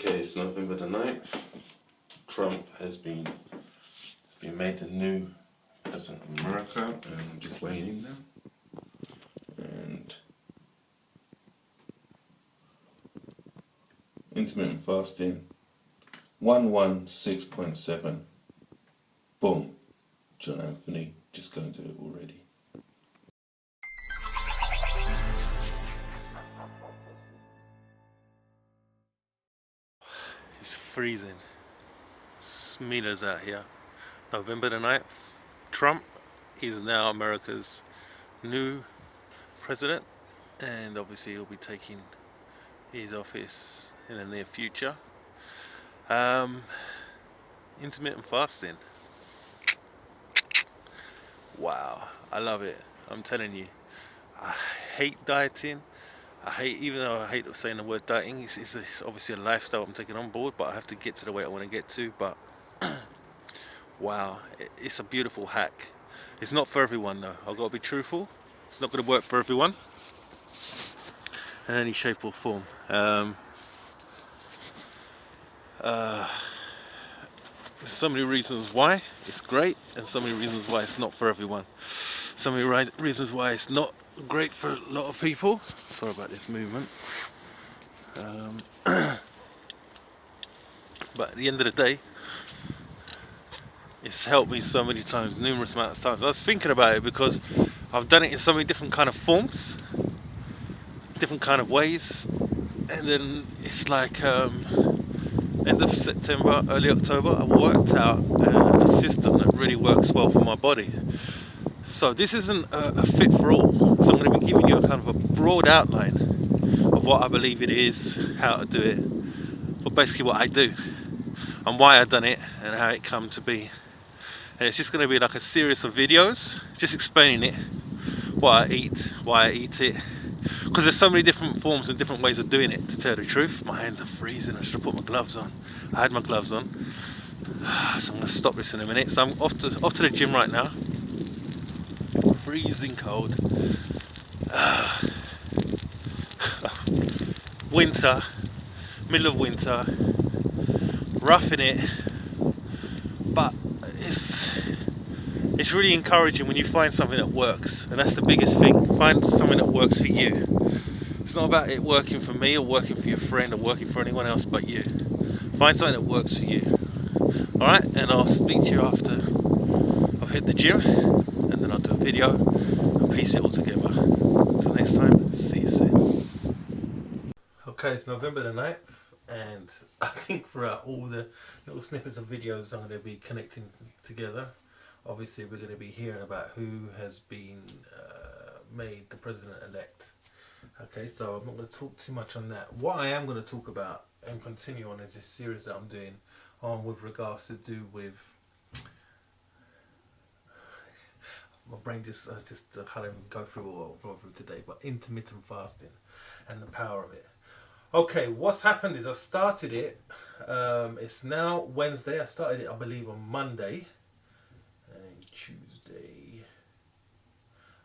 Okay, it's November the 9th. Trump has been made the new president of America, and I'm just waiting now. And intermittent fasting 116.7. Boom. John Anthony, just going to it already. It's freezing. It's meters out here. November the 9th. Trump is now America's new president, and obviously he'll be taking his office in the near future. Intermittent fasting. Wow, I love it. I'm telling you, I hate dieting. Even though I hate saying the word dieting, it's obviously a lifestyle I'm taking on board, but I have to get to the weight I want to get to. But wow, it's a beautiful hack. It's not for everyone though, I've got to be truthful. It's not going to work for everyone in any shape or form. There's so many reasons why it's great, and so many reasons why it's not for everyone. So many reasons why it's not great for a lot of people. Sorry about this movement. But at the end of the day, it's helped me so many times, numerous amounts of times. I was thinking about it because I've done it in so many different kind of forms, different kind of ways, and then it's like end of September, early October, I worked out a system that really works well for my body. So this isn't a fit for all, so I'm going to be giving you a kind of a broad outline of what I believe it is, how to do it, but basically what I do and why I've done it and how it come to be. And it's just going to be like a series of videos just explaining it, what I eat, why I eat it, because there's so many different forms and different ways of doing it. To tell the truth, my hands are freezing. I should have put my gloves on. I had my gloves on, so I'm going to stop this in a minute. So I'm off to the gym right now. Freezing cold. Winter, middle of winter, roughing it, but it's really encouraging when you find something that works, and that's the biggest thing. Find something that works for you. It's not about it working for me or working for your friend or working for anyone else but you. Find something that works for you. Alright, and I'll speak to you after I've hit the gym, and then I'll do a video and piece it all together. Until next time, see you soon. Okay, it's November the 9th, and I think throughout all the little snippets of videos I'm going to be connecting together, obviously we're going to be hearing about who has been made the president-elect. Okay, so I'm not going to talk too much on that. What I am going to talk about and continue on is this series that I'm doing on with regards to do with my brain just can't even go through what I'll go through today, but intermittent fasting and the power of it. Okay, what's happened is I started it, it's now Wednesday. I started it, I believe, on Monday and Tuesday.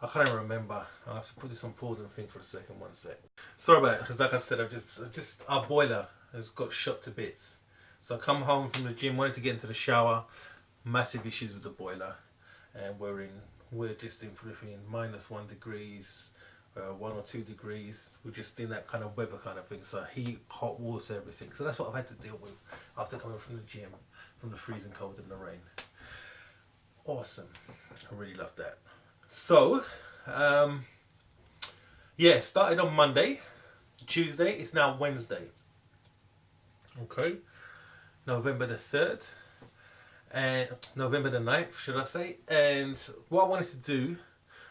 I can't even remember. I'll have to put this on pause and think for a second. One sec. Sorry about it, because like I said, our boiler has got shot to bits. So I come home from the gym, wanted to get into the shower, massive issues with the boiler, and we're just in -1 degrees, 1 or 2 degrees. We're just in that kind of weather kind of thing. So heat, hot water, everything. So that's what I've had to deal with after coming from the gym, from the freezing cold and the rain. Awesome. I really love that. So, yeah, started on Monday, Tuesday, it's now Wednesday. Okay, November the 3rd, and November the 9th, should I say. And what I wanted to do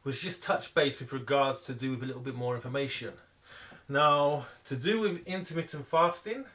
was just touch base with regards to do with a little bit more information. Now, to do with intermittent fasting,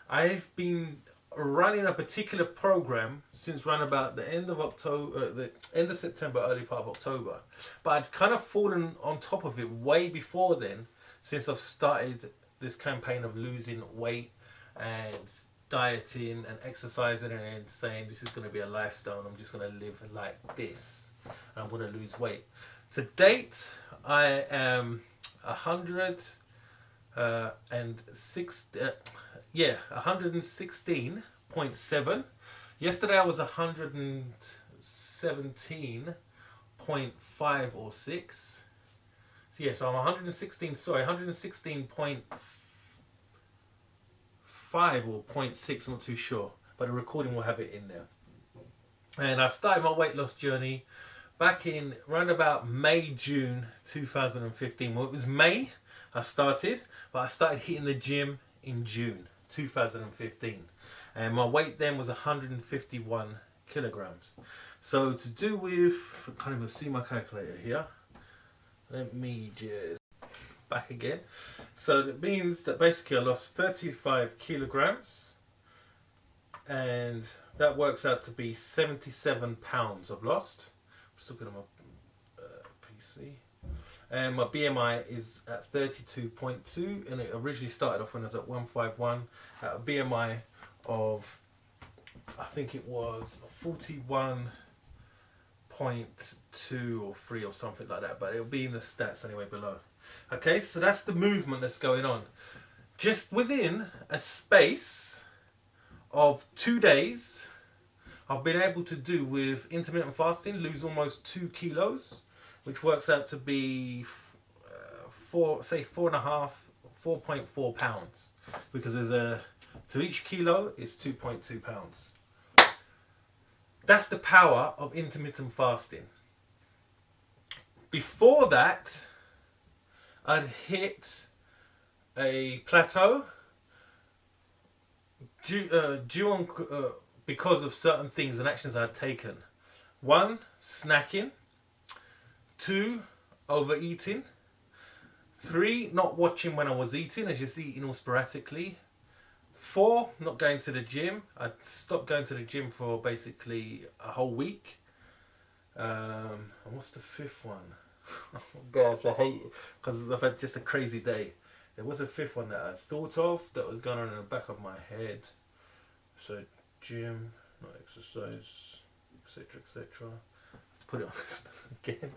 I've been running a particular program since around about the end of October, the end of September, early part of October. But I'd kind of fallen on top of it way before then, since I've started this campaign of losing weight and dieting and exercising and saying this is going to be a lifestyle and I'm just going to live like this. And I'm going to lose weight. To date, I am 106. yeah, 116.7. Yesterday I was 117.5 or 6. So yeah, so I'm 116, sorry, 116.5 or point 0.6, I'm not too sure. But the recording will have it in there. And I started my weight loss journey back in around about May, June 2015. Well, it was May I started, but I started hitting the gym in June 2015. And my weight then was 151 kilograms. So to do with, I can't even see my calculator here. Let me just back again. So that means that basically I lost 35 kilograms. And that works out to be 77 pounds I've lost. I'm just looking at my PC. And my BMI is at 32.2, and it originally started off when I was at 151 at a BMI of, I think it was 41.2 or 3 or something like that, but it'll be in the stats anyway below. Okay, so that's the movement that's going on. Just within a space of 2 days, I've been able to do with intermittent fasting, lose almost 2 kilos, which works out to be 4.4 pounds, because to each kilo is 2.2 pounds. That's the power of intermittent fasting. Before that, I'd hit a plateau because of certain things and actions I'd taken. 1, snacking. 2, overeating. 3, not watching when I was eating and just eating all sporadically. 4, not going to the gym. I stopped going to the gym for basically a whole week. And what's the 5th one? Oh gosh, I hate it because I've had just a crazy day. There was a 5th one that I thought of that was going on in the back of my head. So gym, not exercise, etc., etc. Put it on again.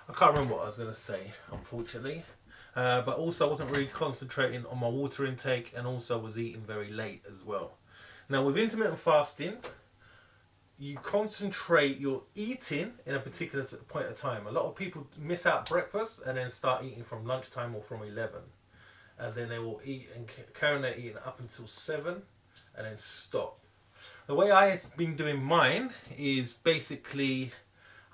I can't remember what I was going to say, unfortunately. But also I wasn't really concentrating on my water intake, and also was eating very late as well. Now with intermittent fasting, you concentrate your eating in a particular point of time. A lot of people miss out breakfast and then start eating from lunchtime or from 11. And then they will eat and carry on their eating up until 7 and then stop. The way I've been doing mine is basically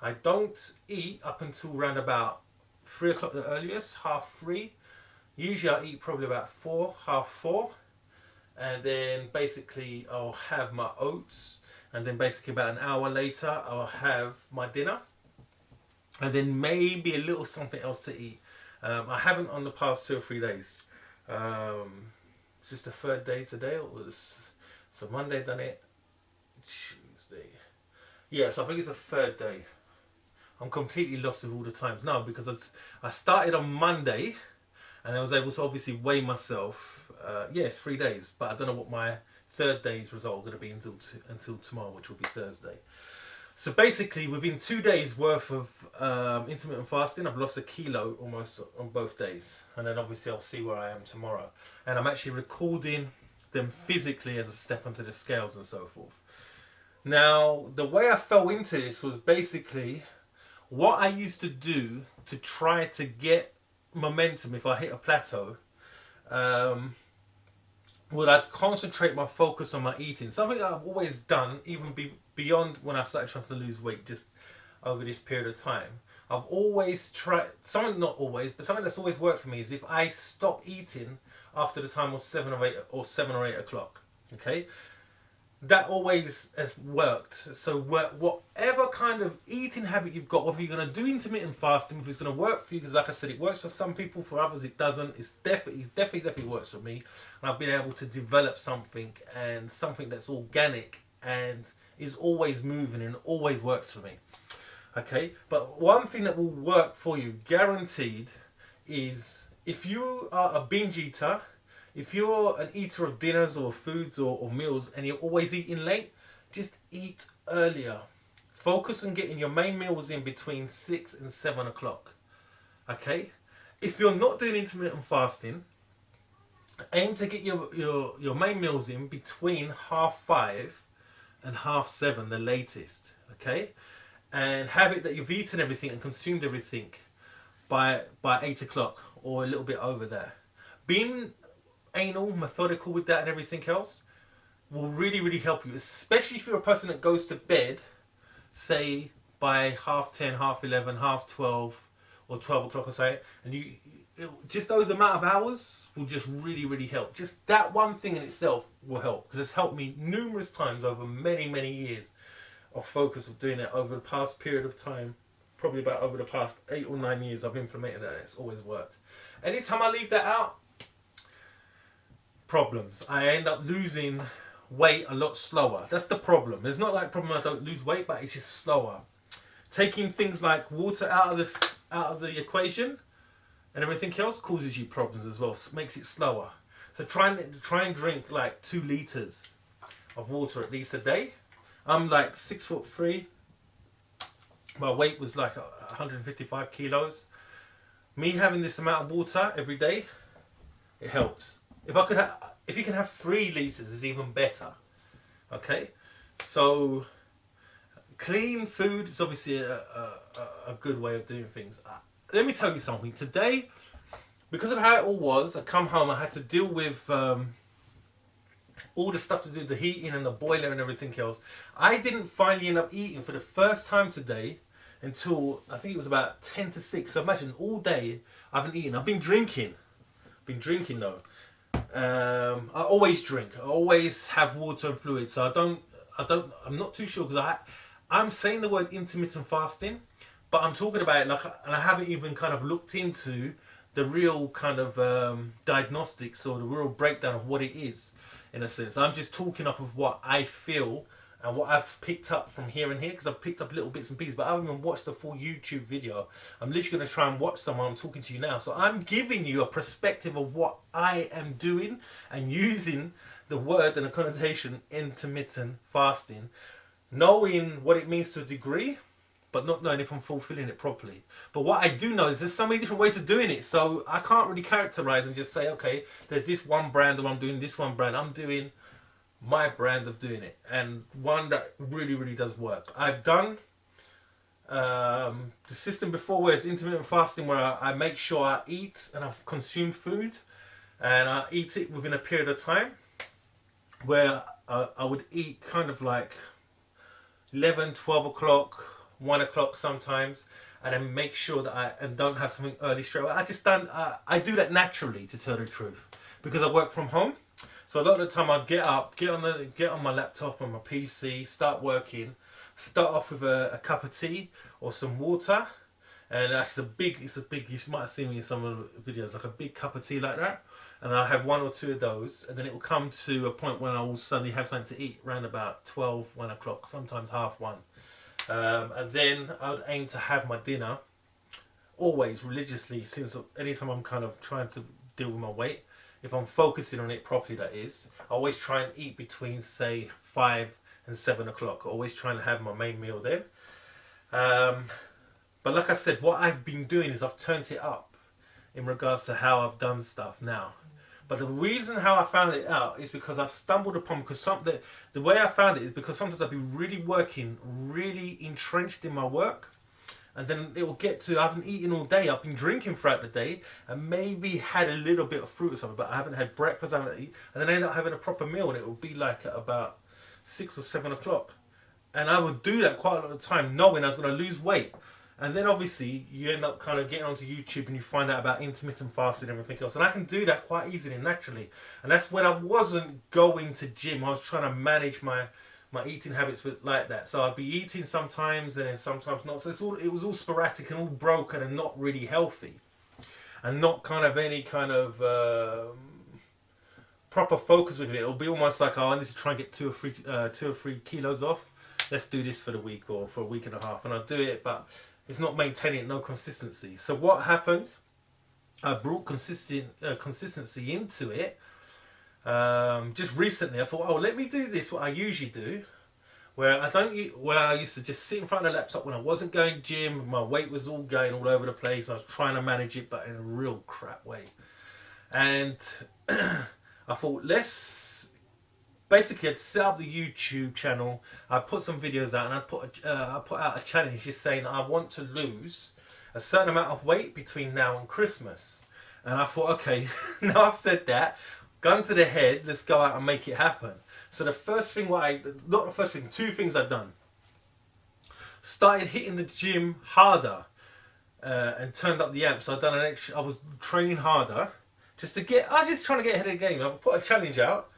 I don't eat up until around about 3 o'clock the earliest, 3:30. Usually I eat probably about 4, 4:30. And then basically I'll have my oats. And then basically about an hour later I'll have my dinner. And then maybe a little something else to eat. I haven't on the past 2 or 3 days. It's just the 3rd day today. So Monday done it. Tuesday. Yeah, so I think it's the 3rd day. I'm completely lost with all the times now because I started on Monday and I was able to obviously weigh myself. Yes, 3 days, but I don't know what my 3rd day's result is going to be until tomorrow, which will be Thursday. So basically, within 2 days worth of intermittent fasting, I've lost 1 kilo almost on both days, and then obviously I'll see where I am tomorrow. And I'm actually recording them physically as I step onto the scales and so forth. Now, the way I fell into this was basically what I used to do to try to get momentum if I hit a plateau. Would I concentrate my focus on my eating? Something that I've always done, even beyond when I started trying to lose weight, just over this period of time. I've always tried, something not always, but something that's always worked for me is if I stop eating after the time was 7 or 8 o'clock. Okay? That always has worked. So whatever kind of eating habit you've got, whether you're going to do intermittent fasting, if it's going to work for you, because like I said, it works for some people, for others it doesn't. It's definitely works for me. And I've been able to develop something, and something that's organic and is always moving and always works for me. Okay, but one thing that will work for you, guaranteed, is if you are a binge eater, if you're an eater of dinners or foods or meals and you're always eating late, just eat earlier. Focus on getting your main meals in between 6 and 7 o'clock. Okay? If you're not doing intermittent fasting, Aim to get your main meals in between 5:30 and 7:30, the latest. Okay, and have it that you've eaten everything and consumed everything by 8 o'clock or a little bit over there. Being anal, methodical with that and everything else will really help you, especially if you're a person that goes to bed, say by 10:30, 11:30, 12:30, or 12 o'clock or so, and just those amount of hours will just really help. Just that one thing in itself will help, because it's helped me numerous times over many years of focus of doing it over the past period of time. Probably about over the past 8 or 9 years I've implemented that, and it's always worked. Anytime I leave that out, problems. I end up losing weight a lot slower. That's the problem. It's not like problem I don't lose weight, but it's just slower. Taking things like water out of the equation and everything else causes you problems as well. Makes it slower. So try and drink like 2 liters of water at least a day. I'm like 6'3". My weight was like 155 kilos. Me having this amount of water every day, it helps. If you can have 3 liters, is even better. Okay, so clean food is obviously a good way of doing things. Let me tell you something. Today, because of how it all was, I come home, I had to deal with all the stuff to do with the heating and the boiler and everything else. I didn't finally end up eating for the first time today until I think it was about 10 to 6. So imagine all day I haven't eaten. I've been drinking. Though. I always drink. I always have water and fluid. So I'm not too sure, because I'm saying the word intermittent fasting, but I'm talking about it like, and I haven't even kind of looked into the real kind of diagnostics or the real breakdown of what it is, in a sense. I'm just talking off of what I feel and what I've picked up from here and here, because I've picked up little bits and pieces, but I haven't even watched the full YouTube video. I'm literally going to try and watch someone. I'm talking to you now. So I'm giving you a perspective of what I am doing and using the word and the connotation intermittent fasting, knowing what it means to a degree, but not knowing if I'm fulfilling it properly. But what I do know is there's so many different ways of doing it, so I can't really characterize and just say, okay, there's this one brand, or I'm doing this one brand. I'm doing my brand of doing it, and one that really does work. I've done the system before, where it's intermittent fasting, where I make sure I eat and I've consumed food, and I eat it within a period of time, where I would eat kind of like 11, 12 o'clock, 1 o'clock sometimes, and then make sure that I don't have something early straight away. I do that naturally, to tell the truth, because I work from home. So a lot of the time I'd get up, get on my laptop or my PC, start working, start off with a cup of tea or some water, and it's a big, you might have seen me in some of the videos, like a big cup of tea like that, and I'll have 1 or 2 of those, and then it will come to a point when I will suddenly have something to eat around about 12, 1 o'clock, sometimes 1:30. And then I would aim to have my dinner, always religiously, since anytime I'm kind of trying to deal with my weight, if I'm focusing on it properly, that is, I always try and eat between, say, 5 and 7 o'clock. Always trying to have my main meal then. But like I said, what I've been doing is I've turned it up in regards to how I've done stuff now. But the reason how I found it out is because I've stumbled upon, because the way I found it is because sometimes I've been really working, really entrenched in my work, and then it will get to, I haven't eaten all day, I've been drinking throughout the day, and maybe had a little bit of fruit or something, but I haven't had breakfast, I haven't eaten, and then I end up having a proper meal, and it will be like at about 6 or 7 o'clock. And I would do that quite a lot of the time, knowing I was going to lose weight. And then obviously you end up kind of getting onto YouTube and you find out about intermittent fasting and everything else. And I can do that quite easily and naturally. And that's when I wasn't going to gym. I was trying to manage my eating habits like that. So I'd be eating sometimes and then sometimes not. So it was all sporadic and all broken and not really healthy. And not kind of any kind of proper focus with it. It'll be almost like, oh, I need to try and get 2 or 3 kilos off. Let's do this for the week or for a week and a half. And I'll do it, but it's not maintaining no consistency. So what happened? I brought consistency into it. Just recently, I thought, oh, let me do this. What I usually do, where I used to just sit in front of the laptop when I wasn't going gym. My weight was all going all over the place. I was trying to manage it, but in a real crap way. And I thought, basically I'd set up the YouTube channel. I put some videos out, and I put out a challenge just saying I want to lose a certain amount of weight between now and Christmas. And I thought, okay, now I've said that, gun to the head, let's go out and make it happen. So the first thing, not the first thing, two things I've done. Started hitting the gym harder and turned up the amps. So I was training harder just to I was just trying to get ahead of the game. I put a challenge out.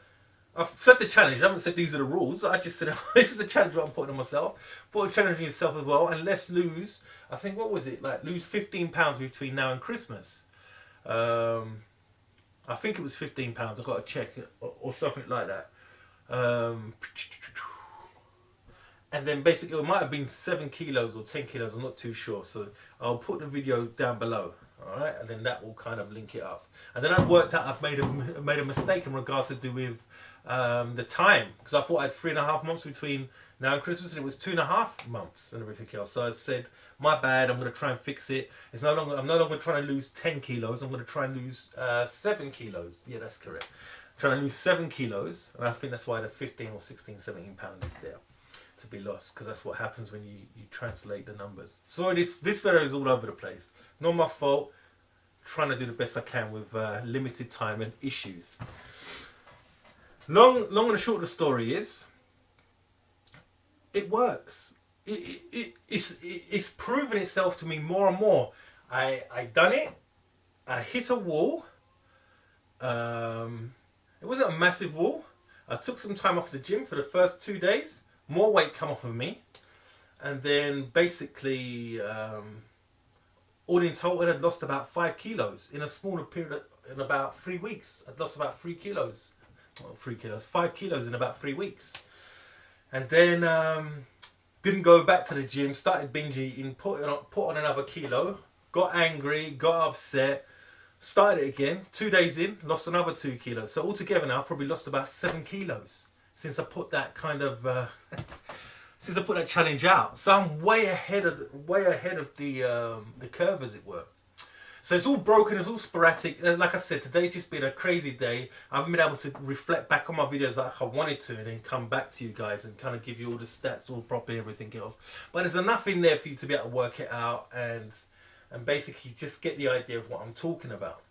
I've said the challenge. I haven't said these are the rules. I just said this is a challenge I'm putting on myself. Put a challenge on yourself as well, and let's lose. I think, what was it, like lose 15 pounds between now and Christmas. I think it was 15 pounds. I've got to check it, or something like that. And then basically it might have been 7 kilos or 10 kilos. I'm not too sure. So I'll put the video down below. All right, and then that will kind of link it up. And then I worked out I've made a mistake in regards to do with the time, because I thought I had 3.5 months between now and Christmas, and it was 2.5 months and everything else. So I said, my bad. I'm going to try and fix it. I'm no longer trying to lose 10 kilos. I'm going to try and lose 7 kilos. Yeah, that's correct. I'm trying to lose 7 kilos, and I think that's why the 15 or 16, 17 pounds is there to be lost, because that's what happens when you translate the numbers. So this video is all over the place. Not my fault. Trying to do the best I can with limited time and issues. Long and the short of the story is, it works. It's proven itself to me more and more. I done it. I hit a wall. It wasn't a massive wall. I took some time off the gym for the first 2 days. More weight come off of me, and then basically, all in total, I'd lost about 5 kilos in a smaller period. In about 3 weeks, I'd lost about 3 kilos. Well, 3 kilos, 5 kilos in about 3 weeks. And then didn't go back to the gym, started binge eating, put on another kilo, got angry, got upset, started it again. 2 days in, lost another 2 kilos. So altogether now I've probably lost about 7 kilos since I put that kind of since I put that challenge out. So I'm way ahead of the curve, as it were. So it's all broken, it's all sporadic. Like I said, today's just been a crazy day. I haven't been able to reflect back on my videos like I wanted to, and then come back to you guys and kind of give you all the stats all properly, everything else. But there's enough in there for you to be able to work it out and basically just get the idea of what I'm talking about.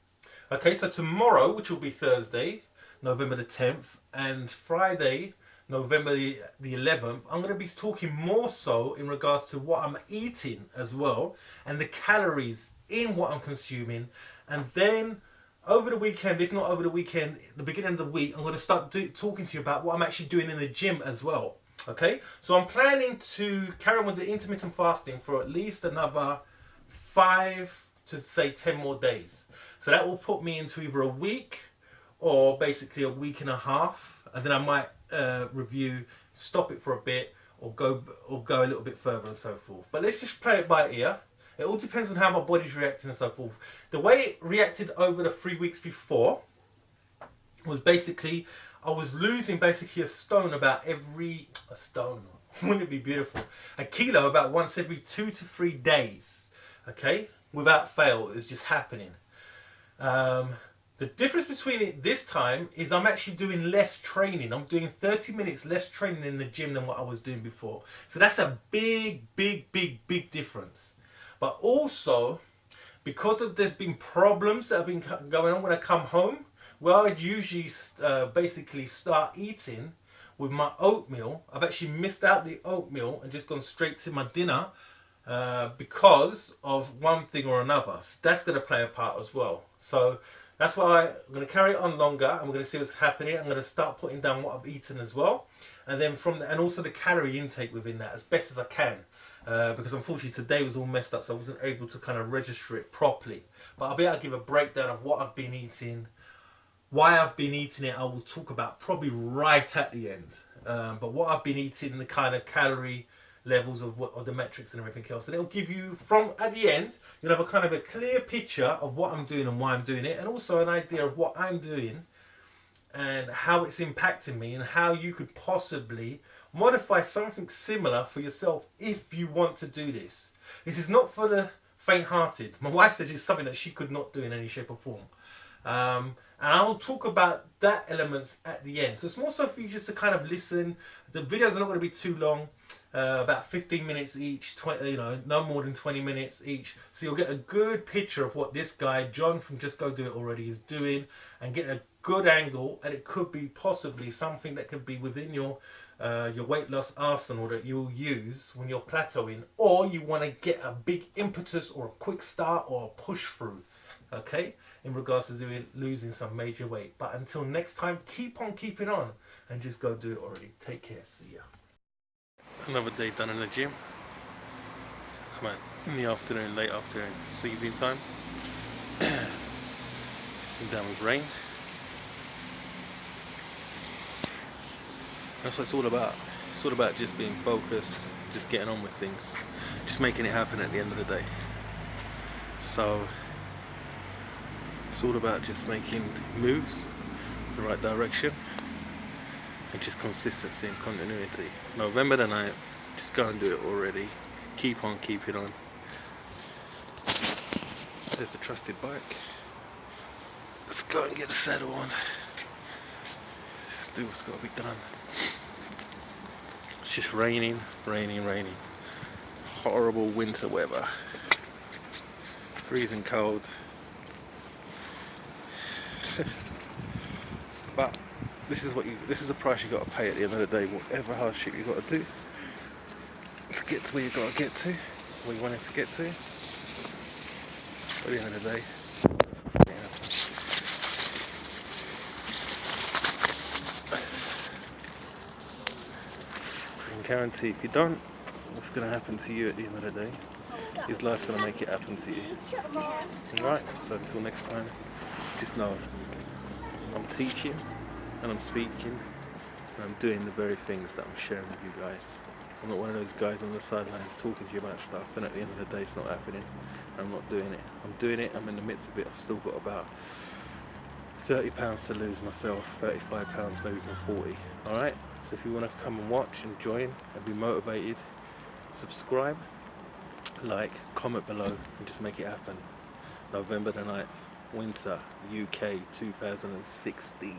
Okay, so tomorrow, which will be Thursday, November the 10th, and Friday, November the 11th, I'm going to be talking more so in regards to what I'm eating as well, and the calories in what I'm consuming. And then over the weekend, if not over the weekend, the beginning of the week, I'm going to start talking to you about what I'm actually doing in the gym as well. Okay, so I'm planning to carry on with the intermittent fasting for at least another 5 to say 10 more days. So that will put me into either a week or basically a week and a half, and then I might review, stop it for a bit, or go a little bit further and so forth. But let's just play it by ear. It all depends on how my body's reacting and so forth. The way it reacted over the 3 weeks before was basically, I was losing basically a stone, wouldn't it be beautiful? A kilo about once every 2 to 3 days. Okay, without fail, it was just happening. The difference between it this time is I'm actually doing less training. I'm doing 30 minutes less training in the gym than what I was doing before. So that's a big difference. But also, because there's been problems that have been going on when I come home, where I'd usually basically start eating with my oatmeal, I've actually missed out the oatmeal and just gone straight to my dinner because of one thing or another. So that's going to play a part as well. So that's why I'm going to carry it on longer, and we're going to see what's happening. I'm going to start putting down what I've eaten as well, and then and also the calorie intake within that as best as I can, because unfortunately today was all messed up, so I wasn't able to kind of register it properly. But I'll be able to give a breakdown of what I've been eating, why I've been eating it. I will talk about probably right at the end, but what I've been eating, the kind of calorie levels of the metrics and everything else, and it'll give you, from at the end, you'll have a kind of a clear picture of what I'm doing and why I'm doing it, and also an idea of what I'm doing and how it's impacting me, and how you could possibly modify something similar for yourself if you want to do this. This is not for the faint-hearted. My wife said it's something that she could not do in any shape or form. And I'll talk about that elements at the end. So it's more so for you just to kind of listen. The videos are not going to be too long, about 15 minutes each, 20, no more than 20 minutes each. So you'll get a good picture of what this guy, John from Just Go Do It Already, is doing, and get a good angle. And it could be possibly something that could be within your weight loss arsenal that you'll use when you're plateauing, or you want to get a big impetus or a quick start or a push through, okay, in regards to losing some major weight. But until next time, keep on keeping on and just go do it already. Take care. See ya. Another day done in the gym. Come on, in the afternoon, late afternoon, it's evening time. Some down with rain. That's what it's all about. It's all about just being focused, just getting on with things, just making it happen at the end of the day. So it's all about just making moves in the right direction and just consistency and continuity. November the 9th, just go and do it already. Keep on keeping on. There's the trusted bike. Let's go and get the saddle on. Let's do what's got to be done. It's just raining. Horrible winter weather. Freezing cold. But this is the price you got to pay at the end of the day. Whatever hardship you got to do to get to where you got to get to, where you wanted to get to. At the end of the day, guarantee if you don't, what's going to happen to you at the end of the day is life's going to make it happen to you. Alright, so until next time, just know I'm teaching and I'm speaking and I'm doing the very things that I'm sharing with you guys. I'm not one of those guys on the sidelines talking to you about stuff and at the end of the day it's not happening. I'm not doing it. I'm doing it, I'm in the midst of it. I've still got about £30 to lose myself, £35, maybe even 40. Alright, so if you want to come and watch and join and be motivated, subscribe, like, comment below and just make it happen. November the 9th, winter, UK 2016.